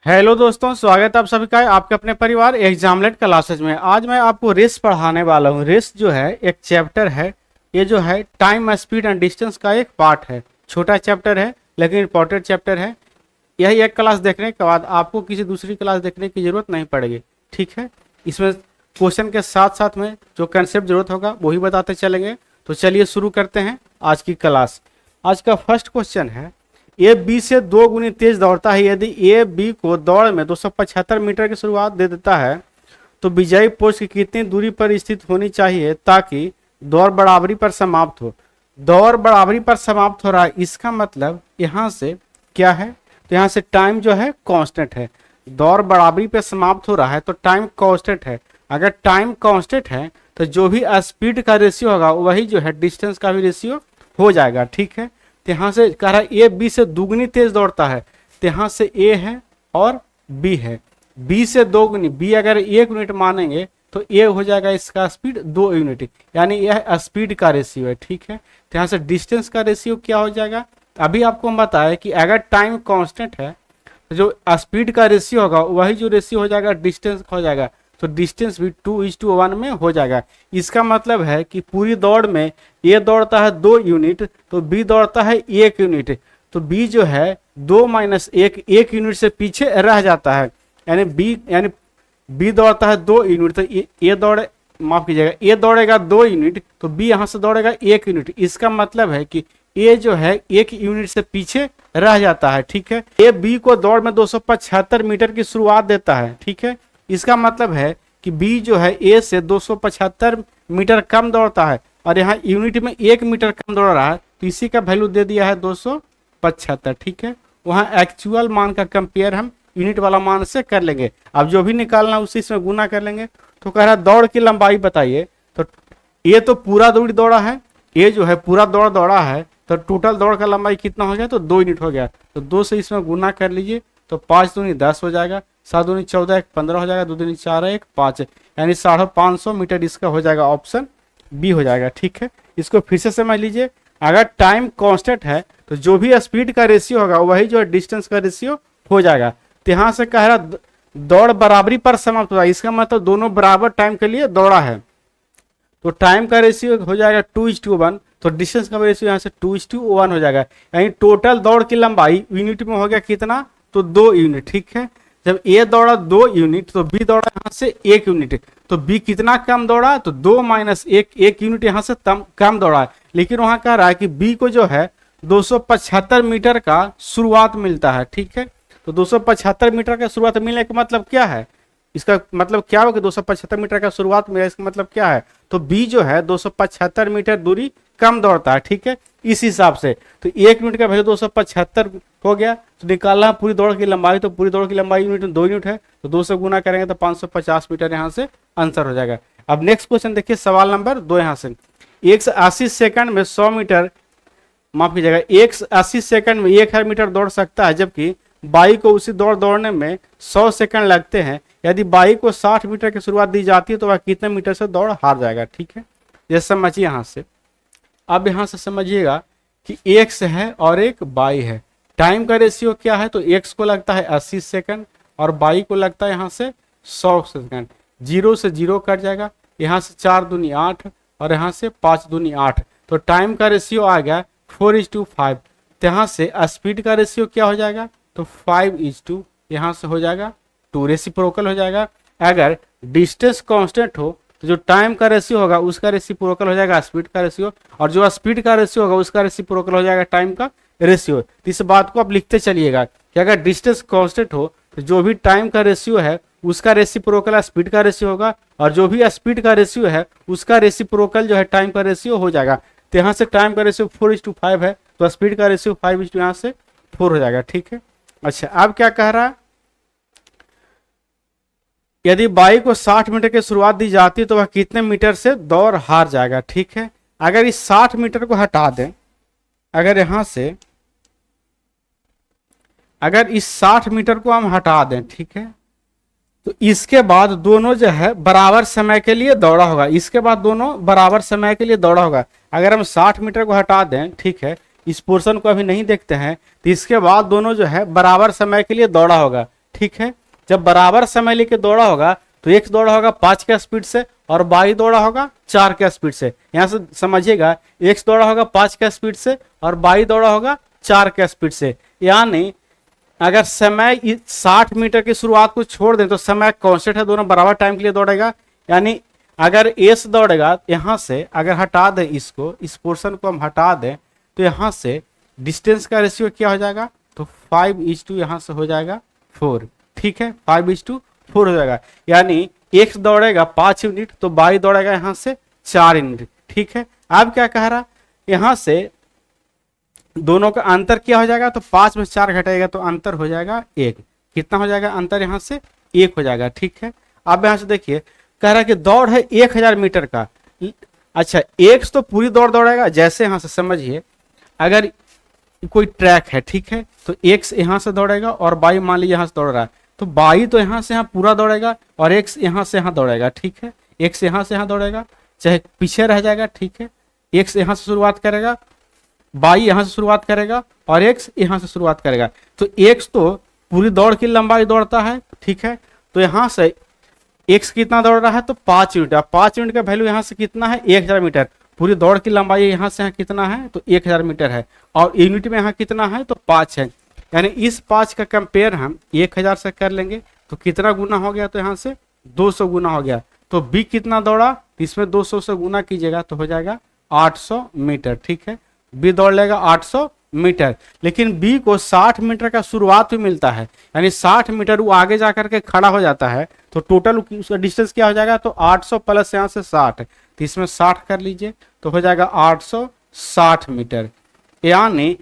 Hello दोस्तों, स्वागत है आप सभी का आपके अपने परिवार एग्जामलेट क्लासेज में। आज मैं आपको रेस पढ़ाने वाला हूँ। रेस जो है एक चैप्टर है। ये जो है टाइम स्पीड एंड डिस्टेंस का एक पार्ट है। छोटा चैप्टर है लेकिन इंपॉर्टेंट चैप्टर है। यही एक क्लास देखने के बाद आपको किसी दूसरी क्लास देखने की जरूरत नहीं पड़ेगी। ठीक है, इसमें क्वेश्चन के साथ साथ में जो कंसेप्ट जरूरत होगा वही बताते चलेंगे। तो चलिए शुरू करते हैं आज की क्लास। आज का फर्स्ट क्वेश्चन है, ए बी से 2 गुनी तेज दौड़ता है। यदि ए बी को दौड़ में 275 मीटर की शुरुआत दे देता है तो विजयी पोस्ट की कितनी दूरी पर स्थित होनी चाहिए ताकि दौड़ बराबरी पर समाप्त हो। दौड़ बराबरी पर समाप्त हो रहा है, इसका मतलब यहाँ से क्या है? तो यहाँ से टाइम जो है कांस्टेंट है। दौड़ बराबरी पर समाप्त हो रहा है तो टाइम कांस्टेंट है। अगर टाइम कांस्टेंट है तो जो भी स्पीड का रेशियो होगा वही जो है डिस्टेंस का भी रेशियो हो जाएगा। ठीक है, तो यहाँ से कह रहा है ए बी से 2 गुनी तेज दौड़ता है। तो यहाँ से ए है और बी है। बी से 2 गुनी, बी अगर 1 यूनिट मानेंगे तो ए हो जाएगा इसका स्पीड 2 यूनिट, यानी यह स्पीड का रेशियो है। ठीक है, तो यहाँ से डिस्टेंस का रेशियो क्या हो जाएगा? अभी आपको हम बताया कि अगर टाइम कांस्टेंट है तो जो स्पीड का रेशियो होगा वही जो रेशियो हो जाएगा डिस्टेंस हो जाएगा। तो डिस्टेंस भी 2:1 में हो जाएगा। इसका मतलब है कि पूरी दौड़ में ए दौड़ता है 2 यूनिट तो बी दौड़ता है 1 यूनिट। तो बी जो है 2-1 यूनिट से पीछे रह जाता है, यानी बी दौड़ता है 2 यूनिट तो ए दौड़े, माफ कीजिएगा, ए दौड़ेगा 2 यूनिट तो बी यहाँ से दौड़ेगा 1 यूनिट। इसका मतलब है कि ए जो है 1 यूनिट से पीछे रह जाता है। ठीक है, ए बी को दौड़ में 275 मीटर की शुरुआत देता है। ठीक है, इसका मतलब है कि बी जो है ए से 275 मीटर कम दौड़ता है और यहाँ यूनिट में 1 मीटर कम दौड़ रहा है तो इसी का वैल्यू दे दिया है 275। ठीक है, वहाँ एक्चुअल मान का कंपेयर हम यूनिट वाला मान से कर लेंगे। अब जो भी निकालना उसी से गुना कर लेंगे। तो कह रहा है दौड़ की लंबाई बताइए। तो ये तो पूरा दूरी दौड़ा है, ये जो है पूरा दौड़ दौड़ा है तो टोटल दौड़ का लंबाई कितना हो गया? तो 2 यूनिट हो गया। तो 2 से इसमें गुना कर लीजिए तो 5 दूनी 10 हो जाएगा, 7 दूनी 14, 1 15 हो जाएगा, 2 दूनी 4, 1 5, यानी 550 मीटर इसका हो जाएगा। ऑप्शन बी हो जाएगा। ठीक है, इसको फिर से समझ लीजिए। अगर टाइम कांस्टेंट है तो जो भी स्पीड का रेशियो होगा वही जो है डिस्टेंस का रेशियो हो जाएगा। तो यहाँ से कह रहा दौड़ बराबरी पर समाप्त होगा, इसका मतलब दोनों बराबर टाइम के लिए दौड़ा है तो टाइम का रेशियो हो जाएगा 2:1। तो डिस्टेंस का रेशियो यहाँ से 2:1 हो जाएगा, यानी टोटल दौड़ की लंबाई यूनिट में हो गया कितना? तो 2 यूनिट। ठीक है, जब ए दौड़ा 2 यूनिट तो बी दौड़ा यहाँ से 1 यूनिट। तो बी कितना कम दौड़ा? तो 2 - 1 यूनिट यहाँ से कम दौड़ा है। लेकिन वहां कह रहा है कि बी को जो है 275 मीटर का शुरुआत मिलता है। ठीक है, तो 275 मीटर का शुरुआत मिलने का मतलब क्या है? इसका मतलब क्या हो कि 275 मीटर का शुरुआत में, इसका मतलब क्या है? तो बी जो है 275 मीटर दूरी कम दौड़ता है। ठीक है, इस हिसाब से तो 1 यूनिट का वैल्यू 275 हो गया। तो निकालना पूरी दौड़ की लंबाई, तो पूरी दौड़ की लंबाई यूनिट में 2 यूनिट है तो 2 से गुना करेंगे तो 550 मीटर यहाँ से आंसर हो जाएगा। अब नेक्स्ट क्वेश्चन देखिए, सवाल नंबर 2। यहाँ से 180 सेकंड में 100 मीटर, माफ कीजिएगा, 180 सेकंड में 1000 मीटर दौड़ सकता है जबकि बाई को उसी दौड़ दौड़ने में 100 सेकंड लगते हैं। यदि बाई को 60 मीटर की शुरुआत दी जाती है तो वह कितने मीटर से दौड़ हार जाएगा? ठीक है, ये समझिए यहाँ से। अब यहाँ से समझिएगा कि एक्स है और एक बाई है। टाइम का रेशियो क्या है? तो एक्स को लगता है 80 सेकंड और बाई को लगता है यहाँ से 100 सेकंड। 0 से 0 कट जाएगा, यहाँ से 4 दूनी 8 और यहाँ से 5 दूनी 8। तो टाइम का रेशियो आ गया 4:5। तो यहाँ से स्पीड का रेशियो क्या हो जाएगा? तो 5:2 यहाँ से हो जाएगा 2, रेसिप्रोकल हो जाएगा। अगर डिस्टेंस कांस्टेंट हो तो जो टाइम का रेशियो होगा उसका रेसिप्रोकल हो जाएगा स्पीड का रेशियो, और जो स्पीड का रेशियो होगा उसका रेसिप्रोकल हो जाएगा टाइम का रेशियो। तो इस बात को आप लिखते चलिएगा कि अगर डिस्टेंस कांस्टेंट हो तो जो भी टाइम का रेशियो है उसका रेसिप्रोकल स्पीड का रेशियो होगा, और जो भी स्पीड का रेशियो है उसका रेसिप्रोकल जो है टाइम का रेशियो हो जाएगा। तो यहाँ से टाइम का रेशियो 4:5 है तो स्पीड का रेशियो 5 यहाँ से 4 हो जाएगा। ठीक है, अच्छा अब क्या कह रहा है? यदि बाई को 60 मीटर की शुरुआत दी जाती है तो वह कितने मीटर से दौड़ हार जाएगा? ठीक है, अगर इस 60 मीटर को हटा दें, अगर यहां से अगर इस 60 मीटर को हम हटा दें, ठीक है, तो इसके बाद दोनों जो है बराबर समय के लिए दौड़ा होगा। इसके बाद दोनों बराबर समय के लिए दौड़ा होगा। अगर हम 60 मीटर को हटा दें, ठीक है, इस पोर्शन को अभी नहीं देखते हैं, तो इसके बाद दोनों जो है बराबर समय के लिए दौड़ा होगा। ठीक है। जब बराबर समय लेके दौड़ा होगा तो एक्स दौड़ा होगा 5 के स्पीड से और वाई दौड़ा होगा 4 के स्पीड से। यहां से समझिएगा, एक्स दौड़ा होगा 5 के स्पीड से और वाई दौड़ा होगा 4 के स्पीड से। यानी अगर समय 60 मीटर की शुरुआत को छोड़ दें तो समय कांस्टेंट है, दोनों बराबर टाइम के लिए दौड़ेगा। यानी अगर एस दौड़ेगा यहां से, अगर हटा दें इसको, इस पोर्शन को हम हटा दें तो यहां से डिस्टेंस का रेशियो क्या हो जाएगा, तो 5:2 यहां से हो जाएगा 4, ठीक है, 5:4 हो जाएगा। यानी एक्स दौड़ेगा 5 यूनिट तो वाई दौड़ेगा यहां से 4 यूनिट, ठीक है। अब क्या कह रहा, यहां से दोनों का अंतर क्या हो जाएगा, तो 5 में 4 घटाएगा तो अंतर हो जाएगा 1। कितना हो जाएगा अंतर, यहां से 1 हो जाएगा, ठीक है। अब यहां से देखिए, कह रहा है कि दौड़ है 1000 मीटर का। अच्छा, एक्स तो पूरी दौड़ दौड़ेगा, जैसे यहां से समझिए, अगर कोई ट्रैक है, ठीक है, तो एक्स यहां से दौड़ेगा और वाई मान लीजिए यहां से दौड़ रहा है, तो वाई तो यहां से यहां पूरा दौड़ेगा और एक्स यहां से यहां दौड़ेगा, ठीक है। एक्स यहां से यहां दौड़ेगा, चाहे पीछे रह जाएगा, ठीक है। एक्स यहां से शुरुआत करेगा, वाई यहां से शुरुआत करेगा और एक्स यहां से शुरुआत करेगा। तो एक्स तो पूरी दौड़ की लंबाई दौड़ता है, ठीक है। तो यहां से एक्स कितना दौड़ रहा है, तो 5 यूनिट। अब 5 यूनिट का वैल्यू यहां से कितना है, 1000 मीटर। पूरी दौड़ की लंबाई यहां से यहाँ कितना है, तो 1000 मीटर है और यूनिट में यहाँ कितना है, तो 5 है। यानी इस 5 का कंपेयर हम 1000 से कर लेंगे तो कितना गुना हो गया, तो यहाँ से 200 गुना हो गया। तो बी कितना दौड़ा, इसमें 200 से गुना कीजिएगा तो हो जाएगा 800 मीटर, ठीक है। बी दौड़ लेगा 800 मीटर, लेकिन बी को 60 मीटर का शुरुआत भी मिलता है, यानी 60 मीटर वो आगे जाकर के खड़ा हो जाता है। तो टोटल उसका डिस्टेंस क्या हो जाएगा, तो 800 प्लस यहाँ से 60, तो इसमें 60 कर लीजिए तो हो जाएगा 860 मीटर। यानी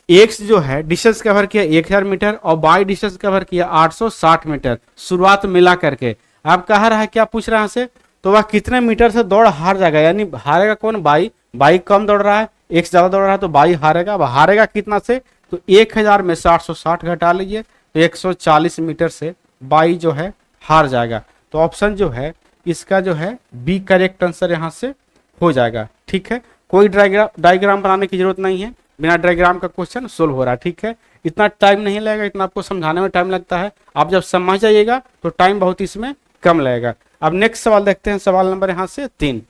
एक्स जो है डिस्टेंस कवर किया 1000 मीटर और वाई डिस्टेंस कवर किया 860 मीटर, शुरुआत मिला करके। अब कह रहा है, क्या पूछ रहा है से, तो वह कितने मीटर से दौड़ हार जाएगा, यानी हारेगा कौन, वाई। वाई कम दौड़ रहा है, एक्स ज्यादा दौड़ रहा है, तो वाई हारेगा। अब हारेगा कितना से, तो 1000 में से 860 घटा लीजिए तो 140 मीटर से वाई जो है हार जाएगा। तो ऑप्शन जो है इसका जो है बी करेक्ट आंसर यहाँ से हो जाएगा, ठीक है। कोई डायग्राम बनाने की जरूरत नहीं है, बिना डायग्राम का क्वेश्चन सोल्व हो रहा है, ठीक है। इतना टाइम नहीं लगेगा, इतना आपको समझाने में टाइम लगता है, आप जब समझ जाइएगा तो टाइम बहुत इसमें कम लगेगा। अब नेक्स्ट सवाल देखते हैं, सवाल नंबर यहाँ से 3।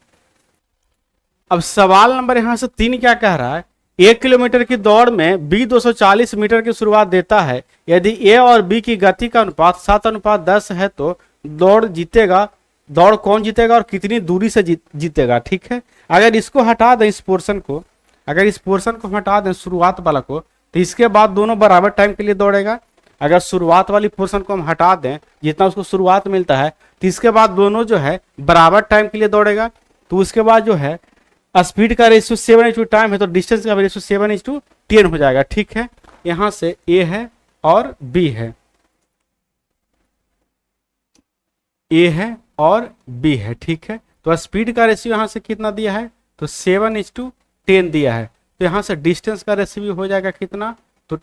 अब सवाल नंबर यहाँ से 3 क्या कह रहा है, 1 किलोमीटर की दौड़ में बी 240 मीटर की शुरुआत देता है। यदि ए और बी की गति का अनुपात 7:10 है तो दौड़ जीतेगा, दौड़ कौन जीतेगा और कितनी दूरी से जीतेगा, ठीक है। अगर इसको हटा दें, इस पोर्शन को, अगर इस पोर्शन को हटा दें शुरुआत वाला को, तो इसके बाद दोनों बराबर टाइम के लिए दौड़ेगा। अगर शुरुआत वाली पोर्शन को हम हटा दें, जितना उसको शुरुआत मिलता है, तो इसके बाद दोनों जो है बराबर टाइम के लिए दौड़ेगा। तो उसके बाद जो है स्पीड का रेशियो 7:2 टाइम है, तो डिस्टेंस का रेशियो 7:10 हो जाएगा, ठीक है। यहां से ए है और बी है, ए है और बी है, ठीक है। तो स्पीड का रेशियो यहां से कितना दिया है, तो 7:10 दिया है। तो यहां से डिस्टेंस का रेशियो हो जाएगा कितना, तो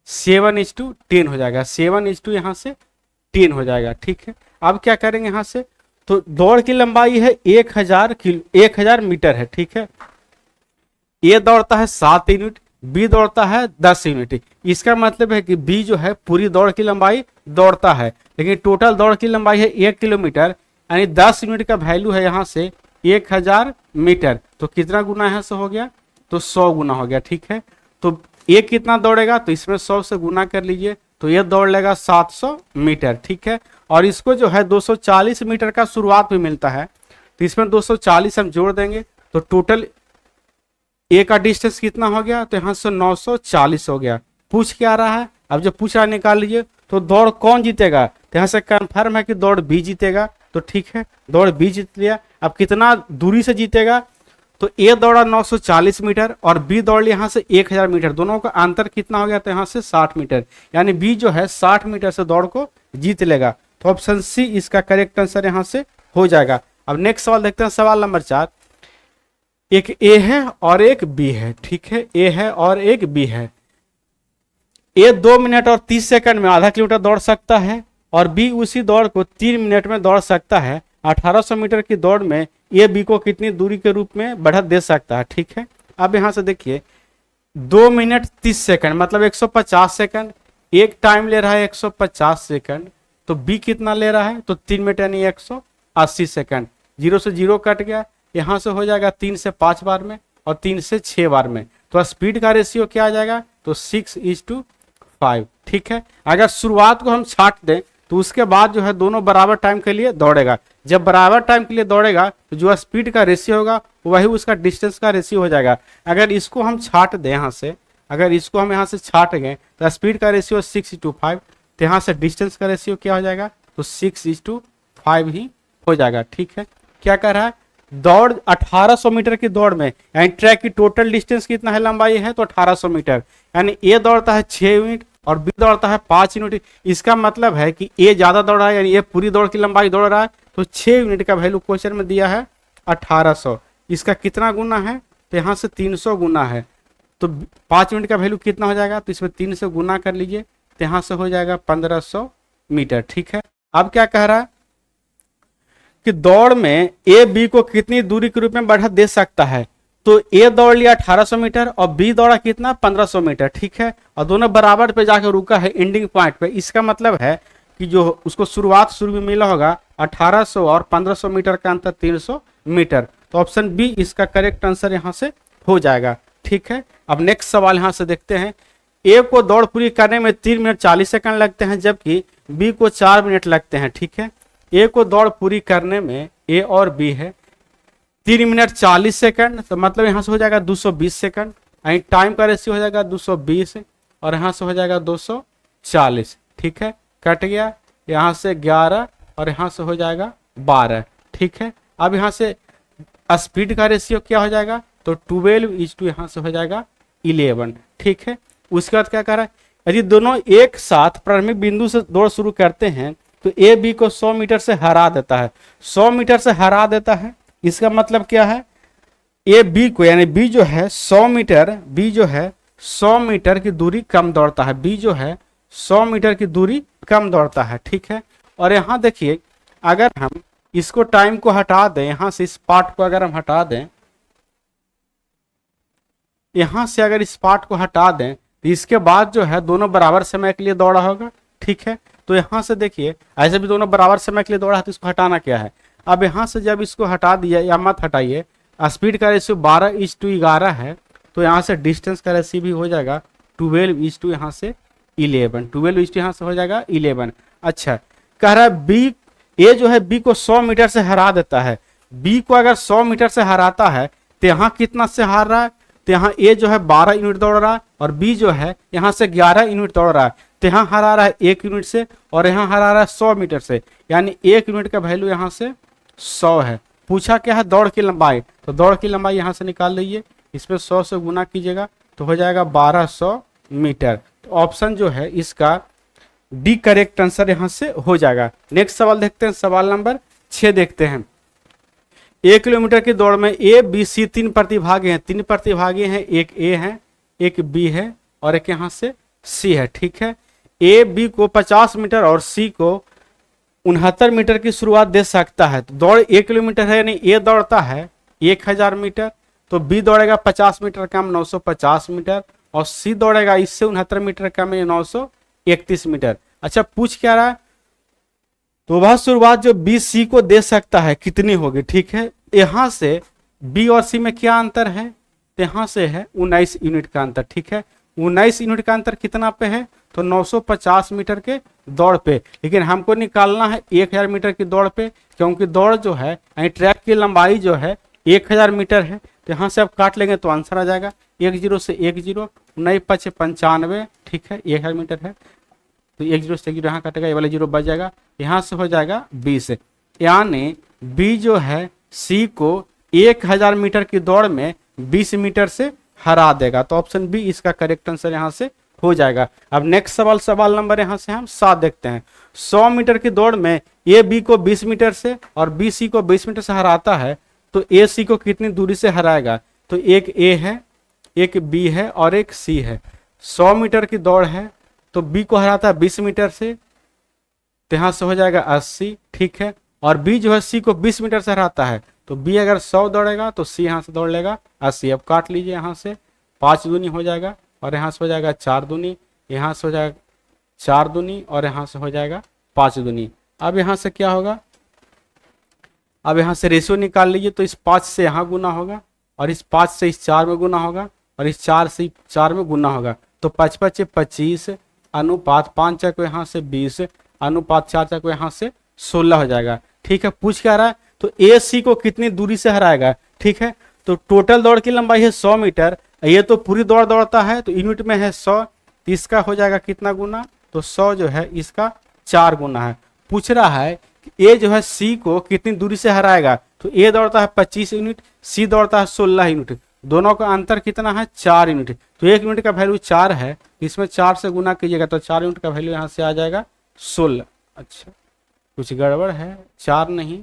7:10 हो जाएगा, 7:10 यहां से 10 हो जाएगा, ठीक है। अब क्या करेंगे यहां से, तो दौड़ की लंबाई है 1000 मीटर है, ठीक है। ए दौड़ता है 7 यूनिट, बी दौड़ता है 10 यूनिट। इसका मतलब है कि बी जो है पूरी दौड़ की लंबाई दौड़ता है, लेकिन टोटल दौड़ की लंबाई है 1 किलोमीटर, यानी 10 यूनिट का वैल्यू है यहाँ से 1000 मीटर। तो कितना गुना यहाँ से हो गया, तो 100 गुना हो गया, ठीक है। तो ए कितना दौड़ेगा, तो इसमें 100 से गुना कर लीजिए तो ये दौड़ लेगा 700 मीटर, ठीक है। और इसको जो है 240 मीटर का शुरुआत भी मिलता है, तो इसमें 240 हम जोड़ देंगे तो टोटल ए का डिस्टेंस कितना हो गया, तो यहाँ से 940 हो गया। पूछ क्या रहा है, अब जब पूछ रहा है निकाल लीजिए। तो दौड़ कौन जीतेगा, तो यहाँ से कंफर्म है कि दौड़ बी जीतेगा, तो ठीक है, दौड़ बी जीत लिया। अब कितना दूरी से जीतेगा, तो ए दौड़ा 940 मीटर और बी दौड़ लिया यहाँ से 1000 मीटर, दोनों का अंतर कितना हो गया, तो यहाँ से 60 मीटर, यानी बी जो है 60 मीटर से दौड़ को जीत लेगा। तो ऑप्शन सी इसका करेक्ट आंसर यहाँ से हो जाएगा। अब नेक्स्ट सवाल देखते हैं, सवाल नंबर 4। एक ए है और एक बी है, ठीक है, ए है और एक बी है। ए 2 मिनट और 30 सेकंड में आधा किलोमीटर दौड़ सकता है और बी उसी दौड़ को 3 मिनट में दौड़ सकता है। 1800 मीटर की दौड़ में ए बी को कितनी दूरी के रूप में बढ़त दे सकता है, ठीक है। अब यहां से देखिए 2 मिनट 30 सेकंड मतलब 150 सेकंड, एक टाइम ले रहा है 150 सेकंड, तो बी कितना ले रहा है, तो 3 मिनट यानी 180 सेकंड। 0 से 0 कट गया, यहाँ से हो जाएगा 3 से 5 बार में और 3 से 6 बार में, तो स्पीड का रेशियो क्या आ जाएगा, तो 6:5। ठीक है, अगर शुरुआत को हम छाट दें तो उसके बाद जो है दोनों बराबर टाइम के लिए दौड़ेगा। जब बराबर टाइम के लिए दौड़ेगा तो जो स्पीड का रेशियो होगा वही उसका डिस्टेंस का रेशियो हो जाएगा। अगर इसको हम छाट दें यहाँ से, अगर इसको हम यहाँ से छाट गए तो स्पीड का रेशियो 6:5, तो यहाँ से डिस्टेंस का रेशियो क्या हो जाएगा, तो 6:5 ही हो जाएगा। ठीक है, क्या कह रहा है, दौड़ 1800 मीटर की दौड़ में यानी ट्रैक की टोटल डिस्टेंस कितना है, लंबाई है तो 1800 मीटर, यानी ए दौड़ता है 6 यूनिट और बी दौड़ता है 5 यूनिट। इसका मतलब है कि ए ज्यादा दौड़ रहा है, यानी ये पूरी दौड़ की लंबाई दौड़ रहा है, तो 6 यूनिट का वैल्यू क्वेश्चन में दिया है 1800। इसका कितना गुना है, तो यहाँ से 300 गुना है, तो 5 यूनिट का वैल्यू कितना हो जाएगा, तो इसमें 3 से गुना कर लीजिए, तो यहाँ से हो जाएगा 1500 मीटर। ठीक है, अब क्या कह रहा है कि दौड़ में ए बी को कितनी दूरी के रूप में बढ़ा दे सकता है, तो ए दौड़ लिया 1800 मीटर और बी दौड़ा कितना 1500 मीटर। ठीक है, और दोनों बराबर पे जाकर रुका है एंडिंग पॉइंट पे। इसका मतलब है कि जो उसको शुरू में मिला होगा 1800 और 1500 मीटर का अंतर 300 मीटर, तो ऑप्शन बी इसका करेक्ट आंसर यहाँ से हो जाएगा। ठीक है, अब नेक्स्ट सवाल यहाँ से देखते हैं। ए को दौड़ पूरी करने में 3 मिनट 40 सेकंड लगते हैं, जबकि बी को 4 मिनट लगते हैं। ठीक है, ए को दौड़ पूरी करने में, ए और बी है, 3 मिनट 40 सेकंड, तो मतलब यहाँ से हो जाएगा 220 सेकंड, यानी टाइम का रेशियो हो जाएगा 220 और यहाँ से हो जाएगा 240। ठीक है, कट गया, यहाँ से 11 और यहाँ से हो जाएगा 12। ठीक है, अब यहाँ से स्पीड का रेशियो क्या हो जाएगा, तो 12:, यहाँ से हो जाएगा 11। ठीक है, उसके बाद क्या कर रहा है, यदि दोनों एक साथ प्रारंभिक बिंदु से दौड़ शुरू करते हैं तो ए बी को 100 मीटर से हरा देता है। 100 मीटर से हरा देता है, इसका मतलब क्या है, ए बी को, यानी बी जो है 100 मीटर, बी जो है 100 मीटर की दूरी कम दौड़ता है, बी जो है 100 मीटर की दूरी कम दौड़ता है। ठीक है, और यहाँ देखिए अगर हम इसको टाइम को हटा दें, यहाँ से इस पार्ट को अगर हम हटा दें, यहाँ से अगर इस पार्ट को हटा दें तो इसके बाद जो है दोनों बराबर समय के लिए दौड़ा होगा। ठीक है, तो यहाँ से देखिए ऐसे भी दोनों बराबर समय के लिए दौड़ा है, तो इसको हटाना क्या है, अब यहाँ से जब इसको हटा दिया, या मत हटाइए, स्पीड का रेशियो 12:11 है, तो यहाँ से डिस्टेंस का रेशियो भी हो जाएगा 12:, यहाँ से 11, 12:, यहाँ से हो जाएगा 11। अच्छा, कह रहा है बी, ए जो है बी को 100 मीटर से हरा देता है। बी को अगर 100 मीटर से हराता है तो यहाँ कितना से हार रहा है, तो यहाँ ए जो है 12 यूनिट दौड़ रहा है और बी जो है यहाँ से 11 यूनिट दौड़ रहा है, तो यहाँ हरा रहा है 1 यूनिट से और यहाँ हरा रहा है 100 मीटर से, यानी 1 यूनिट का वैल्यू यहाँ से 100 है। पूछा क्या है, दौड़ की लंबाई, तो दौड़ की लंबाई यहाँ से निकाल लीजिए, इसमें 100 से गुना कीजिएगा तो हो जाएगा 1200 मीटर। तो ऑप्शन जो है इसका डी करेक्ट आंसर यहाँ से हो जाएगा। नेक्स्ट सवाल देखते हैं, सवाल नंबर 6 देखते हैं। 1 किलोमीटर की दौड़ में ए बी सी 3 प्रतिभागी हैं, 3 प्रतिभागी हैं, एक ए है, एक बी है और एक यहाँ से सी है। ठीक है, ए बी को 50 मीटर और सी को 69 मीटर की शुरुआत दे सकता है। तो दौड़ 1 किलोमीटर है, यानी ए दौड़ता है 1000 मीटर, तो बी दौड़ेगा 50 मीटर कम 950 मीटर और सी दौड़ेगा इससे 69 मीटर कम 931 मीटर। अच्छा, पूछ क्या रहा है, तो वह शुरुआत जो बी सी को दे सकता है कितनी होगी। ठीक है, यहां से बी और सी में क्या अंतर है, तो यहां से है 19 यूनिट का अंतर। ठीक है, 19 यूनिट का अंतर कितना पे है, तो 950 मीटर के दौड़ पे, लेकिन हमको निकालना है 1000 मीटर की दौड़ पे, क्योंकि दौड़ जो है यानी ट्रैक की लंबाई जो है 1000 मीटर है, तो यहाँ से आप काट लेंगे तो आंसर आ जाएगा 10 से 10, 9 5 95। ठीक है, 1000 मीटर है तो 10 से 10 यहाँ कटेगा, ये वाला 0 बच जाएगा, यहाँ से हो जाएगा 20, यानी बी जो है सी को 1000 मीटर की दौड़ में 20 मीटर से हरा देगा। तो ऑप्शन बी इसका करेक्ट आंसर यहाँ से हो जाएगा। अब नेक्स्ट सवाल, सवाल नंबर यहाँ से हम 7 देखते हैं। 100 मीटर की दौड़ में ए बी को 20 मीटर से और बी सी को 20 मीटर से हराता है, तो ए सी को कितनी दूरी से हराएगा, तो एक ए है, एक बी है और एक सी है। 100 मीटर की दौड़ है तो बी को हराता है 20 मीटर से, तो यहाँ से हो जाएगा 80। ठीक है, और बी जो है सी को 20 मीटर से हराता है, तो बी अगर 100 दौड़ेगा तो सी यहाँ से दौड़ लेगा 80। अब काट लीजिए, यहाँ से 5 दूनी हो जाएगा और यहाँ से हो जाएगा 4 दूनी, यहाँ से हो जाएगा 4 दूनी और यहाँ से हो जाएगा 5 दूनी। अब यहाँ से क्या होगा, अब यहाँ से रेशियो निकाल लीजिए, तो इस 5 से यहाँ गुना होगा और इस 5 से इस 4 में गुना होगा और इस 4 से 4 में गुना होगा। तो 5 5 25 अनुपात 5 को यहाँ से 20 अनुपात 4 को यहाँ से 16 हो जाएगा। ठीक है, पूछ क्या रहा है, तो ए सी को कितनी दूरी से हराएगा। ठीक है, तो टोटल दौड़ की लंबाई है 100 मीटर, ये तो पूरी दौड़ दौड़ता है तो यूनिट में है 100, तो इसका हो जाएगा कितना गुना, तो 100 जो है इसका 4 गुना है। पूछ रहा है कि ए जो है सी को कितनी दूरी से हराएगा, तो ए दौड़ता है 25 यूनिट, सी दौड़ता है 16 यूनिट, दोनों का अंतर कितना है 4 यूनिट। तो 1 यूनिट का वैल्यू 4 है, इसमें 4 से गुना कीजिएगा तो 4 यूनिट का वैल्यू यहाँ से आ जाएगा 16। अच्छा कुछ गड़बड़ है, 4 नहीं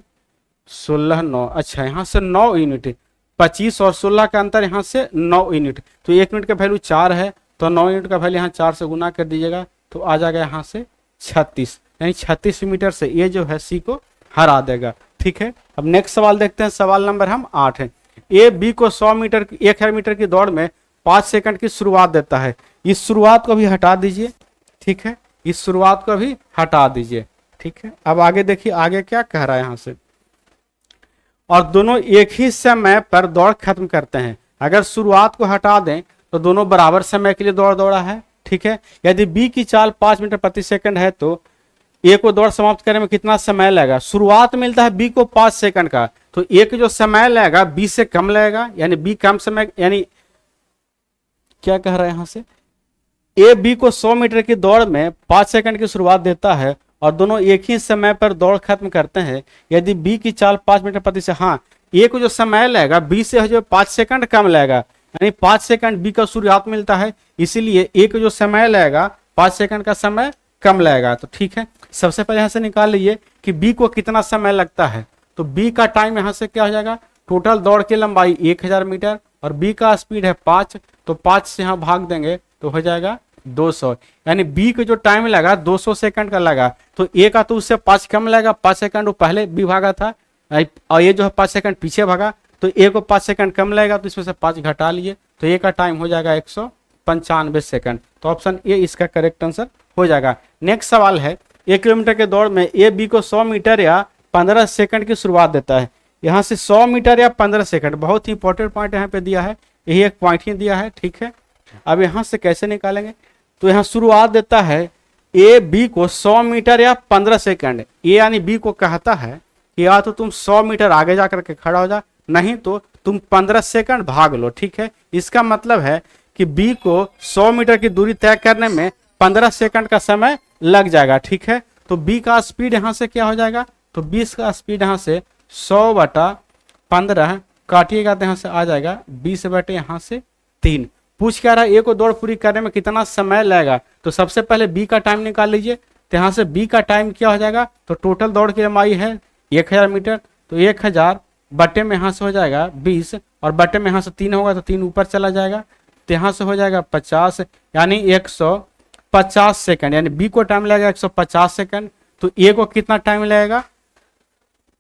16 9, अच्छा यहाँ से 9 यूनिट, 25 और 16 का अंतर यहाँ से 9 यूनिट, तो 1 यूनिट का वैल्यू 4 है, तो 9 यूनिट का वैल्यू यहाँ 4 से गुना कर दीजिएगा तो आ जाएगा यहाँ से 36, यानी 36 मीटर से ये जो है सी को हरा देगा। ठीक है, अब नेक्स्ट सवाल देखते हैं, सवाल नंबर हम 8 है। ए बी को 100 मीटर 1000 मीटर की दौड़ में 5 सेकंड की शुरुआत देता है, इस शुरुआत को भी हटा दीजिए। ठीक है, इस शुरुआत को भी हटा दीजिए। ठीक है, अब आगे देखिए आगे क्या कह रहा है यहाँ से, और दोनों एक ही समय पर दौड़ खत्म करते हैं। अगर शुरुआत को हटा दें तो दोनों बराबर समय के लिए दौड़ दौड़ा है। ठीक है, यदि बी की चाल 5 मीटर प्रति सेकंड है तो ए को दौड़ समाप्त करने में कितना समय लगेगा। शुरुआत मिलता है बी को 5 सेकंड का, तो ए को जो समय लगेगा बी से कम लगेगा, यानी बी कम समय, यानी क्या कह रहा है यहाँ से, ए बी को 100 मीटर की दौड़ में 5 सेकंड की शुरुआत देता है और दोनों एक ही समय पर दौड़ खत्म करते हैं। यदि बी की चाल 5 मीटर प्रति से, हाँ ए को जो समय लगेगा बी से जो 5 सेकंड कम लगेगा, यानी 5 सेकंड बी का शुरुआत मिलता है, इसीलिए ए को जो समय लगेगा 5 सेकंड का समय कम लगेगा। तो ठीक है, सबसे पहले यहाँ से निकाल लीजिए कि बी को कितना समय लगता है, तो बी का टाइम यहाँ से क्या हो जाएगा, टोटल दौड़ की लंबाई 1000 मीटर और बी का स्पीड है 5, तो 5 से यहाँ भाग देंगे तो हो जाएगा 200, यानी बी को जो टाइम लगा 200 सेकंड का लगा, तो ए का तो उससे 5 कम लगेगा, 5 सेकंड वो पहले बी भागा था और ये जो है 5 सेकंड पीछे भागा, तो ए को 5 सेकंड कम लगेगा, तो इसमें से 5 घटा लिए तो ए का टाइम हो जाएगा 195 सेकंड। तो ऑप्शन ए इसका करेक्ट आंसर हो जाएगा। नेक्स्ट सवाल है, 1 किलोमीटर के दौड़ में ए बी को 100 मीटर या 15 सेकंड की शुरुआत देता है। यहाँ से 100 मीटर या 15 सेकंड, बहुत ही इंपॉर्टेंट पॉइंट यहाँ पे दिया है, यही एक पॉइंट ही दिया है। ठीक है, अब यहाँ से कैसे निकालेंगे, तो यहाँ शुरुआत देता है ए बी को 100 मीटर या 15 सेकंड, ए यानी बी को कहता है कि या तो तुम 100 मीटर आगे जाकर के खड़ा हो जा, नहीं तो तुम 15 सेकंड भाग लो। ठीक है, इसका मतलब है कि बी को 100 मीटर की दूरी तय करने में 15 सेकंड का समय लग जाएगा। ठीक है, तो बी का स्पीड यहाँ से क्या हो जाएगा, तो 20 का स्पीड यहाँ से 100/15 काटिएगा तो यहाँ से आ जाएगा 20/, यहाँ से 3। पूछ क्या रहा है, ए को दौड़ पूरी करने में कितना समय लगेगा, तो सबसे पहले बी का टाइम निकाल लीजिए, तो यहाँ से बी का टाइम क्या हो जाएगा, तो टोटल दौड़ की लंबाई है 1000 मीटर, तो 1000 बटे में यहाँ से हो जाएगा 20 और बटे में यहाँ से 3 होगा तो 3 ऊपर चला जाएगा, तो यहाँ से हो जाएगा 50, यानी 150 सेकंड, यानी बी को टाइम लगेगा 150 सेकंड। तो ए को कितना टाइम लगेगा,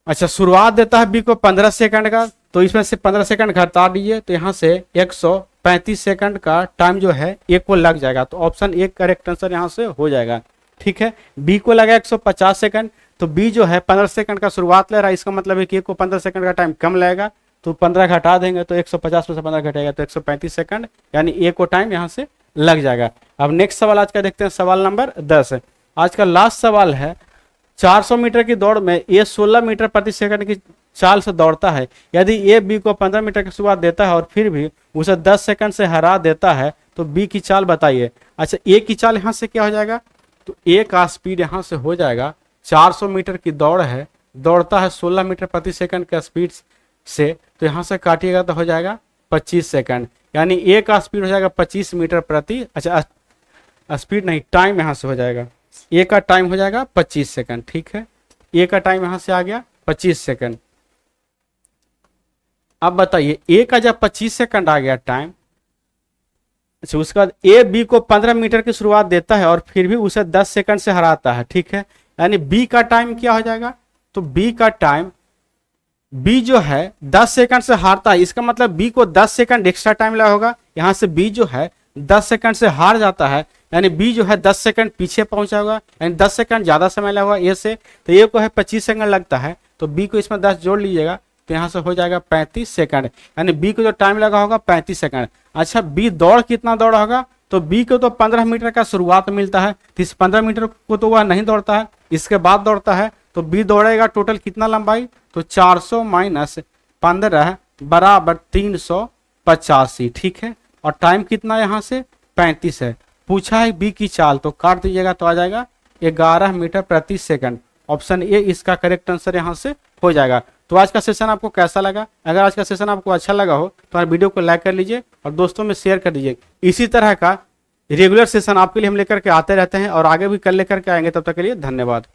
अच्छा शुरुआत देता है बी को 15 सेकंड का, तो इसमें से 15 सेकंड घटा दीजिए तो यहाँ से 135 सेकंड का टाइम जो है ए को लग जाएगा। तो ऑप्शन ए करेक्ट आंसर यहाँ से हो जाएगा। ठीक है, बी को लगा 150 सेकंड, तो बी जो है 15 सेकंड का शुरुआत ले रहा है, इसका मतलब है कि ए को 15 सेकंड का टाइम कम लगेगा, तो 15 घटा देंगे तो 150 में से 15 घटेगा तो 135 सेकंड, यानी ए को टाइम यहाँ से लग जाएगा। अब नेक्स्ट सवाल आज का देखते हैं, सवाल नंबर 10 है, आज का लास्ट सवाल है। 400 मीटर की दौड़ में ए 16 मीटर प्रति सेकंड की चाल से दौड़ता है। यदि ए बी को 15 मीटर की शुरुआत देता है और फिर भी उसे 10 सेकंड से हरा देता है तो बी की चाल बताइए। अच्छा, ए की चाल यहाँ से क्या हो जाएगा, तो ए का स्पीड यहाँ से हो जाएगा, 400 मीटर की दौड़ है, दौड़ता है 16 मीटर प्रति सेकंड का स्पीड से, तो यहाँ से काटिएगा तो हो जाएगा 25 सेकंड, यानी ए का स्पीड हो जाएगा 25 मीटर प्रति, अच्छा स्पीड नहीं टाइम यहाँ से हो जाएगा, ए का टाइम हो जाएगा 25 सेकंड। ठीक है, ए का टाइम यहाँ से आ गया 25 सेकंड। अब बताइए ए का जब 25 सेकंड आ गया टाइम, अच्छा उसके बाद ए बी को 15 मीटर की शुरुआत देता है और फिर भी उसे 10 सेकंड से हराता है। ठीक है, यानी बी का टाइम क्या हो जाएगा, तो बी का टाइम, बी जो है 10 सेकंड से हारता है, इसका मतलब बी को 10 सेकंड एक्स्ट्रा टाइम लगा होगा, यहाँ से बी जो है 10 सेकंड से हार जाता है, यानी बी जो है 10 सेकंड पीछे पहुंचा होगा, यानी 10 सेकंड ज़्यादा समय लगा हुआ ए से, तो ए को है 25 सेकंड लगता है, तो बी को इसमें 10 जोड़ लीजिएगा तो यहाँ से हो जाएगा 35 सेकंड, यानी बी को जो टाइम लगा होगा 35 सेकंड। अच्छा बी दौड़ कितना दौड़ा होगा, तो बी को तो 15 मीटर का शुरुआत मिलता है, तो इस 15 मीटर को तो वह नहीं दौड़ता है, इसके बाद दौड़ता है, तो बी दौड़ेगा टोटल कितना लंबाई, तो 400 माइनस 15 बराबर 385, ठीक है। और टाइम कितना यहाँ से 35 है, पूछा है बी की चाल, तो काट दीजिएगा तो आ जाएगा 11 मीटर प्रति सेकंड। ऑप्शन ए इसका करेक्ट आंसर यहाँ से हो जाएगा। तो आज का सेशन आपको कैसा लगा? अगर आज का सेशन आपको अच्छा लगा हो तो हमारे वीडियो को लाइक कर लीजिए और दोस्तों में शेयर कर दीजिए। इसी तरह का रेगुलर सेशन आपके लिए हम लेकर के आते रहते हैं और आगे भी कल लेकर के आएंगे। तब तक के लिए धन्यवाद।